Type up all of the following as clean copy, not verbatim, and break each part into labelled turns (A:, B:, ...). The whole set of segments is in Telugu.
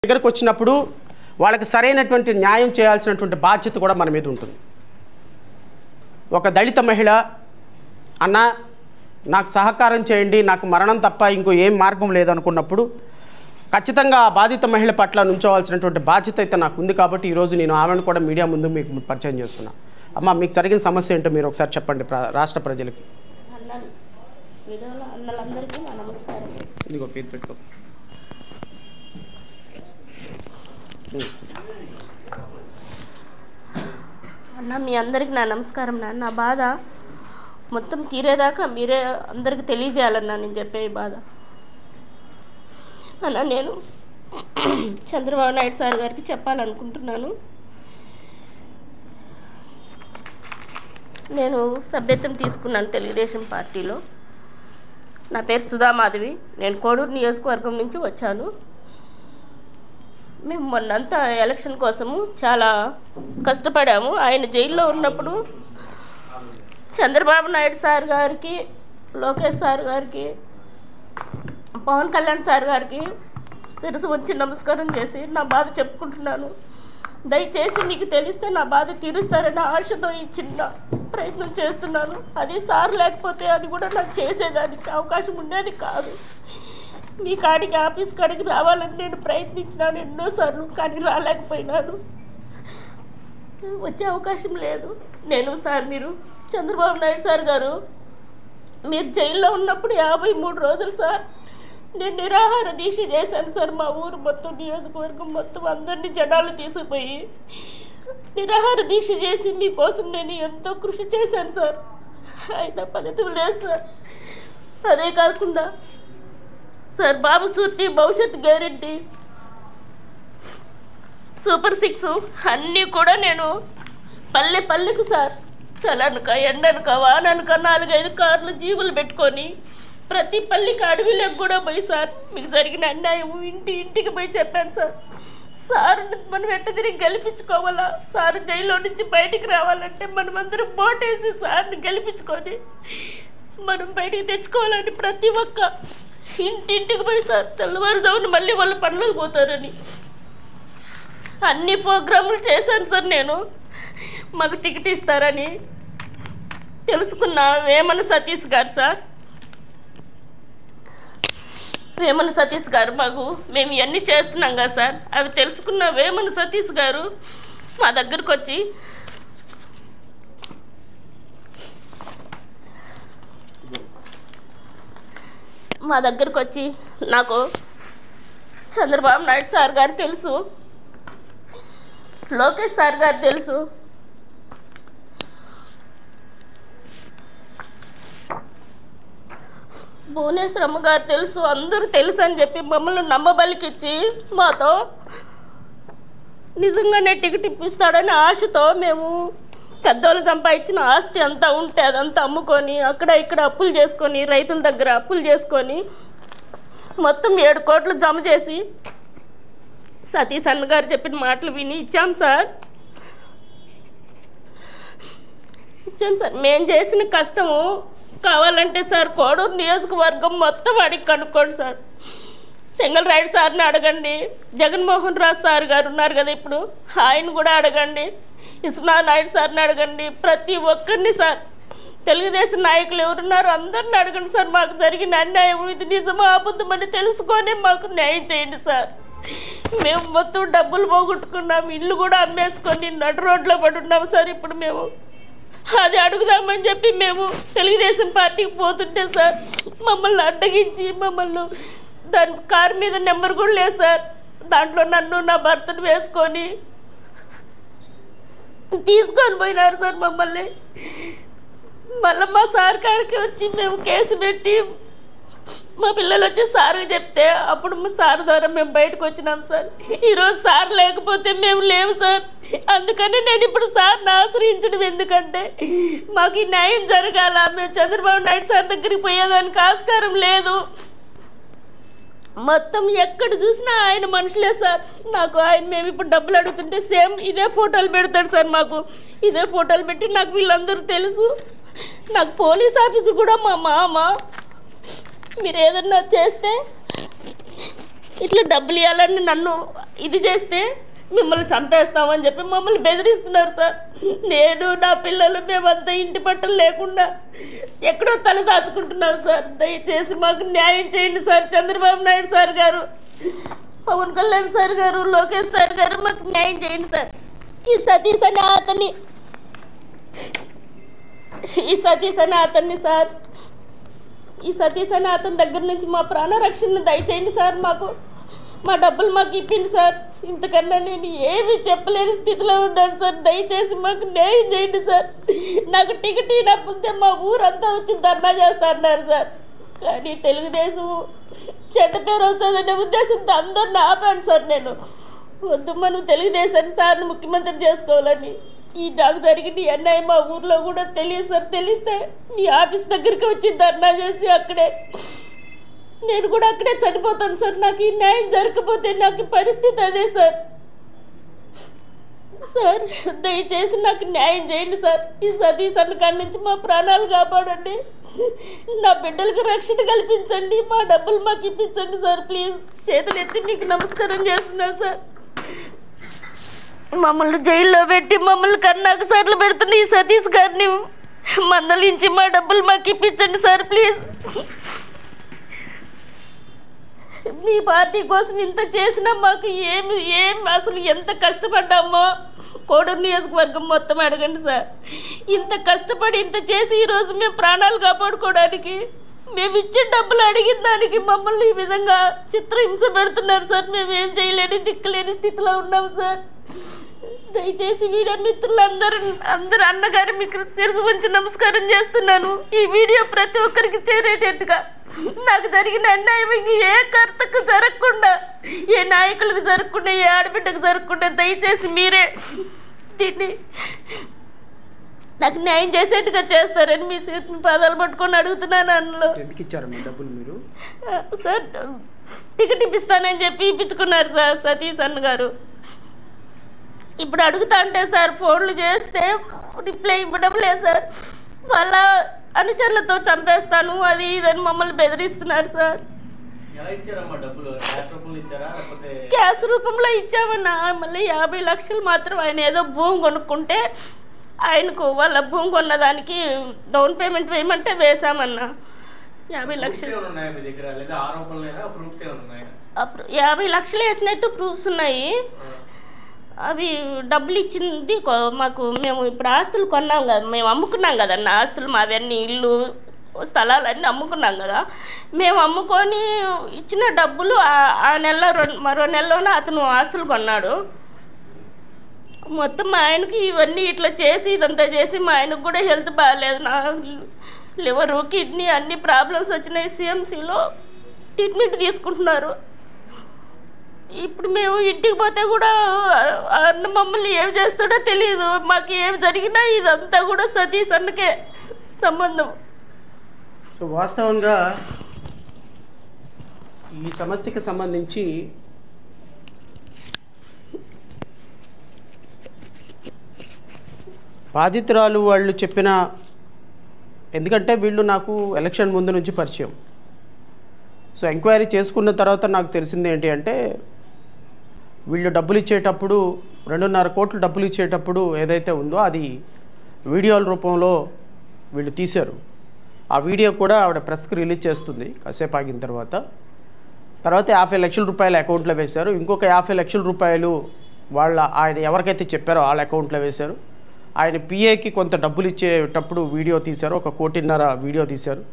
A: దగ్గరకు వచ్చినప్పుడు వాళ్ళకి సరైనటువంటి న్యాయం చేయాల్సినటువంటి బాధ్యత కూడా మన మీద ఉంటుంది. ఒక దళిత మహిళ అన్న నాకు సహకారం చేయండి, నాకు మరణం తప్ప ఇంకో ఏం మార్గం లేదనుకున్నప్పుడు ఖచ్చితంగా ఆ బాధిత మహిళ పట్ల నుంచోవాల్సినటువంటి బాధ్యత అయితే నాకు ఉంది. కాబట్టి ఈరోజు నేను ఆమెను కూడా మీడియా ముందు మీకు పరిచయం చేస్తున్నా. అమ్మ, మీకు జరిగిన సమస్య ఏంటో మీరు ఒకసారి చెప్పండి రాష్ట్ర ప్రజలకి. ఇదిగో పేరు పెట్టుకో.
B: అన్న, మీ అందరికి నా నమస్కారం. నా బాధ మొత్తం తీరేదాకా మీరే అందరికి తెలియజేయాలన్నా నేను చెప్పే బాధ. అన్న, నేను చంద్రబాబు నాయుడు సార్ గారికి చెప్పాలనుకుంటున్నాను. నేను సభ్యత్వం తీసుకున్నాను తెలుగుదేశం పార్టీలో. నా పేరు సుధామాధవి. నేను కోడూరు నియోజకవర్గం నుంచి వచ్చాను. మేము మొన్నంతా ఎలక్షన్ కోసము చాలా కష్టపడాము. ఆయన జైల్లో ఉన్నప్పుడు చంద్రబాబు నాయుడు సార్ గారికి, లోకేష్ సార్ గారికి, పవన్ కళ్యాణ్ సార్ గారికి శిరసు వచ్చి నమస్కారం చేసి నా బాధ చెప్పుకుంటున్నాను. దయచేసి మీకు తెలిస్తే నా బాధ తీరుస్తారని ఆశతో ఈ చిన్న ప్రయత్నం చేస్తున్నాను. అది సార్ లేకపోతే అది కూడా నాకు చేసేదానికి అవకాశం ఉండేది కాదు. మీ కాడికి ఆఫీస్ కాడికి రావాలని నేను ప్రయత్నించినాను ఎన్నోసార్లు, కానీ రాలేకపోయినాను. వచ్చే అవకాశం లేదు. నేను సార్, మీరు చంద్రబాబు నాయుడు సార్ గారు మీరు జైల్లో ఉన్నప్పుడు 53 రోజులు సార్ నేను నిరాహార దీక్ష చేశాను సార్. మా ఊరు మొత్తం, నియోజకవర్గం మొత్తం అందరినీ జనాలు తీసుకుపోయి నిరాహార దీక్ష చేసి మీకోసం నేను ఎంతో కృషి చేశాను సార్. అయినా ఫలితం లేదు సార్. అదే కాకుండా సార్, బాబు సూర్తి భవిష్యత్ గ్యారెంటీ, సూపర్ 6 అన్నీ కూడా నేను పల్లె పల్లెకు సార్, చలనక ఎండనక వాననక 4-5 కార్లు జీవులు పెట్టుకొని ప్రతి పల్లికి అడవిలోకి కూడా పోయి సార్ మీకు జరిగిన అన్యాయం ఇంటికి పోయి చెప్పాను సార్. సార్ మనం ఎట్ట తిరిగి గెలిపించుకోవాలా, సార్ జైల్లో నుంచి బయటికి రావాలంటే మనమందరం బోటేసి సార్ని గెలిపించుకొని మనం బయటికి తెచ్చుకోవాలని ప్రతి ఒక్క ఇంటికి పోయి సార్ తెల్లవారుజామున మళ్ళీ వాళ్ళ పనులకు పోతారని అన్ని ప్రోగ్రాములు చేశాను సార్. నేను మాకు టికెట్ ఇస్తారని తెలుసుకున్న వేమన సతీష్ గారు సార్, వేమన సతీష్ గారు మేము ఇవన్నీ చేస్తున్నాం కదా సార్, అవి తెలుసుకున్న వేమన సతీష్ గారు మా దగ్గరకు వచ్చి నాకు చంద్రబాబు నాయుడు సార్ గారు తెలుసు, లోకేష్ సార్ గారు తెలుసు, భువనేశ్వరమ్మ గారు తెలుసు, అందరూ తెలుసు అని చెప్పి మమ్మల్ని నమ్మబలికిచ్చి మాతో నిజంగానే టికెట్ ఇప్పిస్తాడని ఆశతో మేము పెద్దోళ్ళు సంపాదించిన ఆస్తి అంతా ఉంటే అదంతా అమ్ముకొని అక్కడ ఇక్కడ అప్పులు చేసుకొని, రైతుల దగ్గర అప్పులు చేసుకొని మొత్తం 7 కోట్లు జమ చేసి సతీష్ అన్న గారు చెప్పిన మాటలు విని ఇచ్చాం సార్. మేము చేసిన కష్టము కావాలంటే సార్ కోడూరు నియోజకవర్గం మొత్తం అడిగి కనుక్కోండి సార్. సెంగల్ రాయుడు సార్ని అడగండి, జగన్మోహన్ రాజు సార్ గారు ఉన్నారు కదా ఇప్పుడు, ఆయన కూడా అడగండి, విశ్వనాథ్ నాయుడు సార్ని అడగండి, ప్రతి ఒక్కరిని సార్, తెలుగుదేశం నాయకులు ఎవరున్నారు అందరిని అడగండి సార్. మాకు జరిగిన అన్యాయం ఇది నిజమా అబద్ధమని తెలుసుకొని మాకు న్యాయం చేయండి సార్. మేము మొత్తం డబ్బులు పోగొట్టుకున్నాం, ఇల్లు కూడా అమ్మేసుకొని నడు రోడ్లో పడి ఉన్నాము సార్. ఇప్పుడు మేము అది అడుగుదామని చెప్పి మేము తెలుగుదేశం పార్టీకి పోతుంటే సార్ మమ్మల్ని అడ్డగించి మమ్మల్ని దాని కారు మీద నెంబర్ కూడా లేదు సార్, దాంట్లో నన్ను నా భర్తను వేసుకొని తీసుకొని పోయినారు సార్ మమ్మల్ని. మళ్ళీ మా సార్ కాడికి వచ్చి మేము కేసు పెట్టి మా పిల్లలు వచ్చి సార్కి చెప్తే అప్పుడు మా సార్ ద్వారా మేము బయటకు వచ్చినాం సార్. ఈరోజు సార్ లేకపోతే మేము లేవు సార్. అందుకని నేను ఇప్పుడు సార్ని ఆశ్రయించడం ఎందుకంటే మాకు ఈ న్యాయం జరగాల. మేము చంద్రబాబు నాయుడు సార్ దగ్గరికి పోయేదానికి ఆస్కారం లేదు. మొత్తం ఎక్కడ చూసినా ఆయన మనుషులే సార్. నాకు ఆయన మేము ఇప్పుడు డబ్బులు అడుగుతుంటే సేమ్ ఇదే ఫోటోలు పెడతాడు సార్. మాకు ఇదే ఫోటోలు పెట్టి నాకు వీళ్ళందరూ తెలుసు. నాకు పోలీస్ ఆఫీసు కూడా మా మామ, మీరు ఏదన్నా చేస్తే ఇట్లా డబ్బులు ఇవ్వాలని నన్ను ఇది చేస్తే మిమ్మల్ని చంపేస్తామని చెప్పి మమ్మల్ని బెదిరిస్తున్నారు సార్. నేను నా పిల్లలు మేమంతా ఇంటి పట్టలు లేకుండా ఎక్కడో తల దాచుకుంటున్నాం సార్. దయచేసి మాకు న్యాయం చేయండి సార్. చంద్రబాబు నాయుడు సార్ గారు, పవన్ కళ్యాణ్ సార్ గారు, లోకేష్ సార్ గారు మాకు న్యాయం చేయండి సార్. ఈ సతీష్ అనే సార్, ఈ సతీష్ అనే అతని దగ్గర నుంచి మా ప్రాణ రక్షణ దయచేయండి సార్. మాకు మా డబ్బులు మాకు ఇప్పిండి సార్. ఇంతకన్నా నేను ఏమీ చెప్పలేని స్థితిలో ఉన్నాను సార్. దయచేసి మాకు న్యాయం చేయండి సార్. నాకు టికెట్ ఇవ్వకపోతే మా ఊరంతా వచ్చి ధర్నా చేస్తా అన్నారు సార్. కానీ తెలుగుదేశం చెడ్డ పేరు వస్తుందనే ఉద్దేశంతో అందరిని ఆపాను సార్. నేను వద్దు, మనం తెలుగుదేశాన్ని సార్ని ముఖ్యమంత్రి చేసుకోవాలని. ఈ నాకు జరిగిన అన్నయ్య మా ఊర్లో కూడా తెలియదు సార్. తెలిస్తే మీ ఆఫీస్ దగ్గరికి వచ్చి ధర్నా చేసి అక్కడే నేను కూడా అక్కడే చనిపోతాను సార్. నాకు ఈ న్యాయం జరగకపోతే నాకు పరిస్థితి అదే సార్. సార్ దయచేసి నాకు న్యాయం చేయండి సార్. ఈ సతీష్ అన్న కాడి నుంచి మా ప్రాణాలు కాపాడండి. నా బిడ్డలకు రక్షణ కల్పించండి. మా డబ్బులు మాకు ఇప్పించండి సార్. ప్లీజ్ చేతులు ఎత్తి మీకు నమస్కారం చేస్తున్నాను సార్. మమ్మల్ని జైల్లో పెట్టి మమ్మల్ని కన్నాకు సార్లు పెడుతున్న ఈ సతీష్ గారిని మందలించి మా డబ్బులు మాకు ఇప్పించండి సార్. ప్లీజ్. మీ పార్టీ కోసం ఇంత చేసినా మాకు ఏం అసలు ఎంత కష్టపడ్డామో కోడూరు నియోజకవర్గం మొత్తం అడగండి సార్. ఇంత కష్టపడి ఇంత చేసి ఈరోజు మేము ప్రాణాలు కాపాడుకోవడానికి మేము ఇచ్చే డబ్బులు అడిగిన దానికి మమ్మల్ని ఈ విధంగా చిత్రహింస పెడుతున్నారు సార్. మేము ఏం చేయలేని దిక్కులేని స్థితిలో ఉన్నాం సార్. దయచేసి వీడియో మిత్రులందరూ అన్నగారు మీకు శిరసు ఉంచి నమస్కారం చేస్తున్నాను. ఈ వీడియో ప్రతి ఒక్కరికి చేరేటట్టుగా నాకు జరిగిన అన్యాయం ఏ కర్తకు జరగకుండా, ఏ నాయకులకు జరగకుండా, ఏ ఆడబిడ్డకు జరగకుండా దయచేసి మీరే దీన్ని నాకు న్యాయం చేసేట్టుగా చేస్తారని మీ పాదాలు పట్టుకొని అడుగుతున్నాను. అందులో సార్ టికెట్ ఇప్పిస్తానని చెప్పి ఇప్పించుకున్నారు సార్ సతీష్ అన్న గారు. ఇప్పుడు అడుగుతా అంటే సార్ ఫోన్లు చేస్తే రిప్లై ఇవ్వడం లేదు సార్. వాళ్ళ అనుచరులతో చంపేస్తాను అది ఇదని మమ్మల్ని బెదిరిస్తున్నారు సార్. క్యాష్ రూపంలో ఇచ్చామన్నా. మళ్ళీ 50 లక్షలు మాత్రం ఆయన ఏదో భూమి కొనుక్కుంటే ఆయనకు వాళ్ళ భూమి కొన్నదానికి డౌన్ పేమెంట్ వేయమంటే వేసామన్నా. 50 లక్షలు 50 లక్షలు వేసినట్టు ప్రూఫ్స్ ఉన్నాయి. అవి డబ్బులు ఇచ్చింది మాకు. మేము ఇప్పుడు ఆస్తులు కొన్నాం కదా, మేము అమ్ముకున్నాం కదన్న ఆస్తులు మావన్నీ, ఇల్లు స్థలాలన్నీ అమ్ముకున్నాం కదా. మేము అమ్ముకొని ఇచ్చిన డబ్బులు ఆ నెలలో మరో నెలలోనే అతను ఆస్తులు కొన్నాడు. మొత్తం మా ఆయనకి ఇవన్నీ ఇట్లా చేసి ఇదంతా చేసి మా ఆయనకు కూడా హెల్త్ బాగాలేదు. నా లివరు కిడ్నీ అన్ని ప్రాబ్లమ్స్ వచ్చినాయి. సిఎంసిలో ట్రీట్మెంట్ తీసుకుంటున్నారు. ఇప్పుడు మేము ఇంటికి పోతే కూడా అన్న మమ్మల్ని ఏం చేస్తాడో తెలియదు. మాకు ఏం జరిగినా ఇదంతా కూడా సతీష్ అన్నకే సంబంధం.
A: సో వాస్తవంగా ఈ సమస్యకి సంబంధించి బాధితురాలు వాళ్ళు చెప్పిన, ఎందుకంటే వీళ్ళు నాకు ఎలక్షన్ ముందు నుంచి పరిచయం. సో ఎంక్వైరీ చేసుకున్న తర్వాత నాకు తెలిసింది ఏంటి అంటే, వీళ్ళు డబ్బులు ఇచ్చేటప్పుడు 2.5 కోట్లు డబ్బులు ఇచ్చేటప్పుడు ఏదైతే ఉందో అది వీడియోల రూపంలో వీళ్ళు తీశారు. ఆ వీడియో కూడా ఆవిడ ప్రెస్కి రిలీజ్ చేస్తుంది కాసేపు ఆగిన తర్వాత 50 లక్షల రూపాయలు అకౌంట్లో వేశారు. ఇంకొక 50 లక్షల రూపాయలు ఆయన ఎవరికైతే చెప్పారో వాళ్ళ అకౌంట్లో వేశారు. ఆయన పిఏకి కొంత డబ్బులు ఇచ్చేటప్పుడు వీడియో తీశారు. 1.5 కోట్ల వీడియో తీశారు.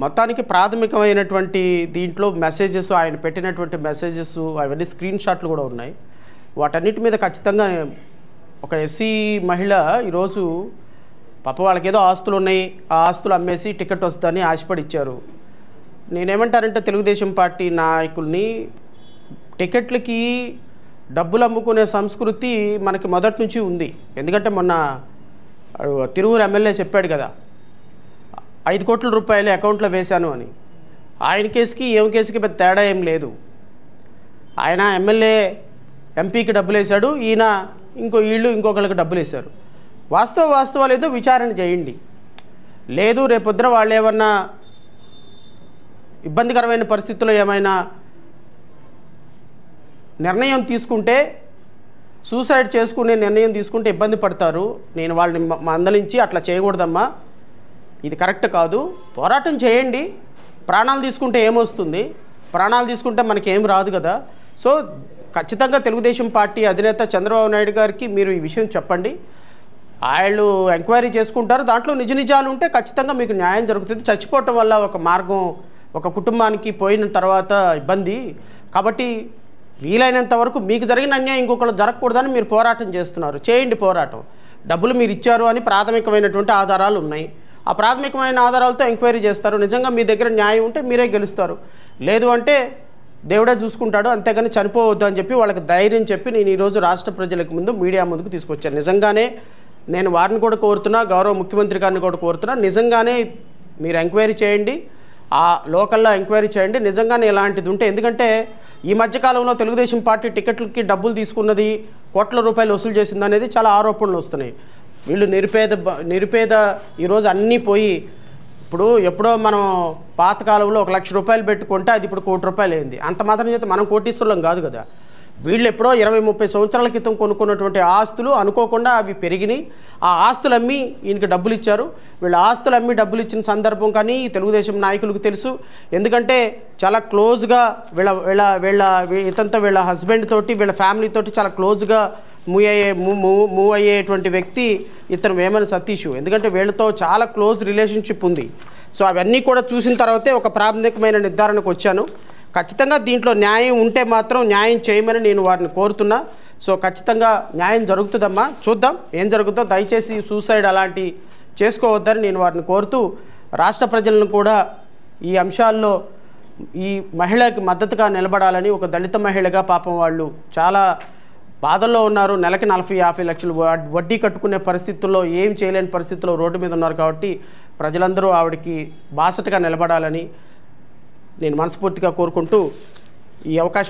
A: మొత్తానికి ప్రాథమికమైనటువంటి దీంట్లో మెసేజెస్, ఆయన పెట్టినటువంటి మెసేజెస్ అవన్నీ స్క్రీన్ షాట్లు కూడా ఉన్నాయి. వాటన్నిటి మీద ఖచ్చితంగా ఒక ఎస్సీ మహిళ ఈరోజు పాప వాళ్ళకి ఏదో ఆస్తులు ఉన్నాయి, ఆ ఆస్తులు అమ్మేసి టికెట్ వస్తుందని ఆశపడి ఇచ్చారు. నేనేమంటానంటే తెలుగుదేశం పార్టీ నాయకుల్ని, టికెట్లకి డబ్బులు అమ్ముకునే సంస్కృతి మనకి మొదటి నుంచి ఉంది. ఎందుకంటే మొన్న తిరువురు ఎమ్మెల్యే చెప్పాడు కదా, 5 కోట్ల రూపాయలు అకౌంట్లో వేశాను అని. ఆయన కేసుకి ఏం కేసుకి పెద్ద తేడా ఏం లేదు. ఆయన ఎమ్మెల్యే ఎంపీకి డబ్బులు వేశాడు, ఈయన ఇంకొకరికి డబ్బులు వేశారు. వాస్తవాలు ఏదో విచారణ చేయండి. లేదు రేపొద్దున వాళ్ళు ఏమన్నా ఇబ్బందికరమైన పరిస్థితుల్లో ఏమైనా నిర్ణయం తీసుకుంటే సూసైడ్ చేసుకునే నిర్ణయం తీసుకుంటే ఇబ్బంది పడతారు. నేను వాళ్ళని మందలించి అట్లా చేయకూడదమ్మా, ఇది కరెక్ట్ కాదు, పోరాటం చేయండి, ప్రాణాలు తీసుకుంటే ఏమొస్తుంది, ప్రాణాలు తీసుకుంటే మనకేం రాదు కదా. సో ఖచ్చితంగా తెలుగుదేశం పార్టీ అధినేత చంద్రబాబు నాయుడు గారికి మీరు ఈ విషయం చెప్పండి. వాళ్ళు ఎంక్వైరీ చేసుకుంటారు, దాంట్లో నిజ నిజాలు ఉంటే ఖచ్చితంగా మీకు న్యాయం జరుగుతుంది. చచ్చిపోవటం వల్ల ఒక మార్గం ఒక కుటుంబానికి పోయిన తర్వాత ఇబ్బంది కాబట్టి వీలైనంత వరకు మీకు జరిగిన అన్యాయం ఇంకొకరు జరగకూడదని మీరు పోరాటం చేస్తున్నారు, చేయండి పోరాటం. డబ్బులు మీరు ఇచ్చారు అని ప్రాథమికమైనటువంటి ఆధారాలు ఉన్నాయి, ఆ ప్రాథమికమైన ఆధారాలతో ఎంక్వైరీ చేస్తారు. నిజంగా మీ దగ్గర న్యాయం ఉంటే మీరే గెలుస్తారు, లేదు అంటే దేవుడే చూసుకుంటాడు, అంతేగాని చనిపోవద్దు అని చెప్పి వాళ్ళకి ధైర్యం చెప్పి నేను ఈరోజు రాష్ట్ర ప్రజలకు ముందు మీడియా ముందుకు తీసుకొచ్చాను. నిజంగానే నేను వారిని కూడా కోరుతున్నా, గౌరవ ముఖ్యమంత్రి గారిని కూడా కోరుతున్నా, నిజంగానే మీరు ఎంక్వైరీ చేయండి, ఆ లోకల్లో ఎంక్వైరీ చేయండి నిజంగానే ఇలాంటిది ఉంటే. ఎందుకంటే ఈ మధ్యకాలంలో తెలుగుదేశం పార్టీ టికెట్లకి డబ్బులు తీసుకున్నది, కోట్ల రూపాయలు వసూలు చేసింది అనేది చాలా ఆరోపణలు వస్తున్నాయి. వీళ్ళు నిరుపేద ఈరోజు అన్నీ పోయి, ఇప్పుడు ఎప్పుడో మనం పాతకాలంలో 1 లక్ష రూపాయలు పెట్టుకుంటే అది ఇప్పుడు 1 కోటి రూపాయలు అయింది. అంత మాత్రం చేత మనం కోటీశ్వరులం కాదు కదా. వీళ్ళు ఎప్పుడో 20-30 సంవత్సరాల క్రితం కొనుక్కున్నటువంటి ఆస్తులు అనుకోకుండా అవి పెరిగినాయి. ఆ ఆస్తులు అమ్మి ఈయనకి డబ్బులు ఇచ్చారు. వీళ్ళ ఆస్తులు అమ్మి డబ్బులు ఇచ్చిన సందర్భం కానీ తెలుగుదేశం నాయకులకు తెలుసు. ఎందుకంటే చాలా క్లోజ్గా వీళ్ళ హస్బెండ్ తోటి, వీళ్ళ ఫ్యామిలీ తోటి చాలా క్లోజ్గా మూవ్ అయ్యేటువంటి వ్యక్తి ఇతను వేమన సతీష్. ఎందుకంటే వీళ్ళతో చాలా క్లోజ్ రిలేషన్షిప్ ఉంది. సో అవన్నీ కూడా చూసిన తర్వాతే ఒక ప్రాథమికమైన నిర్ధారణకు వచ్చాను. ఖచ్చితంగా దీంట్లో న్యాయం ఉంటే మాత్రం న్యాయం చేయమని నేను వారిని కోరుతున్నా. సో ఖచ్చితంగా న్యాయం జరుగుతుందమ్మా, చూద్దాం ఏం జరుగుతుందో. దయచేసి సూసైడ్ అలాంటి చేసుకోవద్దని నేను వారిని కోరుతూ, రాష్ట్ర ప్రజలను కూడా ఈ అంశాల్లో ఈ మహిళకి మద్దతుగా నిలబడాలని, ఒక దళిత మహిళగా పాపం వాళ్ళు చాలా బాధల్లో ఉన్నారు. నెలకి 40-50 లక్షలు వడ్డీ కట్టుకునే పరిస్థితుల్లో, ఏం చేయలేని పరిస్థితుల్లో రోడ్డు మీద ఉన్నారు. కాబట్టి ప్రజలందరూ ఆవిడకి బాసటగా నిలబడాలని నేను మనస్ఫూర్తిగా కోరుకుంటూ ఈ అవకాశం